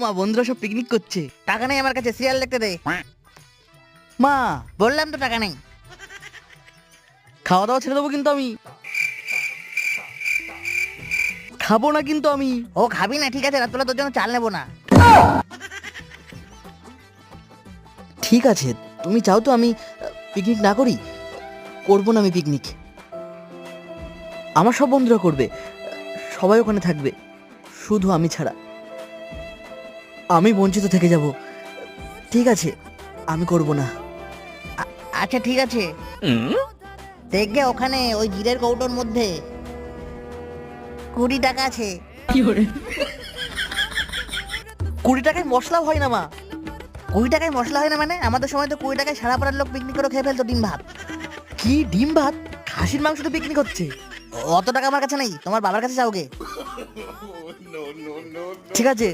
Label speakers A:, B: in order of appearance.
A: মা, বন্ধুরা সব পিকনিক করছে।
B: টাকা নেই আমার কাছে, সিরিয়াল দেখতে দে।
A: মা,
B: বললাম তো টাকা নেই।
A: খাওয়া দাওয়া ছেড়ে দেবো কিন্তু আমি। খাবো না কিন্তু আমি।
B: ও খাবি না, ঠিক আছে, রাতবেলা তোর জন্য চাল নেবো না।
A: ঠিক আছে, তুমি চাও তো আমি পিকনিক না করি? করবো না আমি পিকনিক। আমার সব বন্ধুরা করবে, সবাই ওখানে থাকবে, শুধু আমি ছাড়া। আমি বঞ্চিত থেকে যাব। ঠিক আছে, আমি করব না।
B: আচ্ছা ঠিক আছে, দেখবে ওখানে ওই জিরের কৌটোর মধ্যে 20 টাকা আছে।
A: 20 টাকায় মশলাও হয় না মা।
B: 20 টাকায় মশলা হয় না মানে? আমাদের সময় তো 20 টাকায় সারা পাড়ার লোক পিকনিক করে খেয়ে ফেলতো ডিম ভাত।
A: কি ডিম ভাত? খাসির মাংস তো পিকনিক হচ্ছে।
B: অত টাকা আমার কাছে নেই, তোমার বাবার কাছে যাওগে।
A: ঠিক আছে,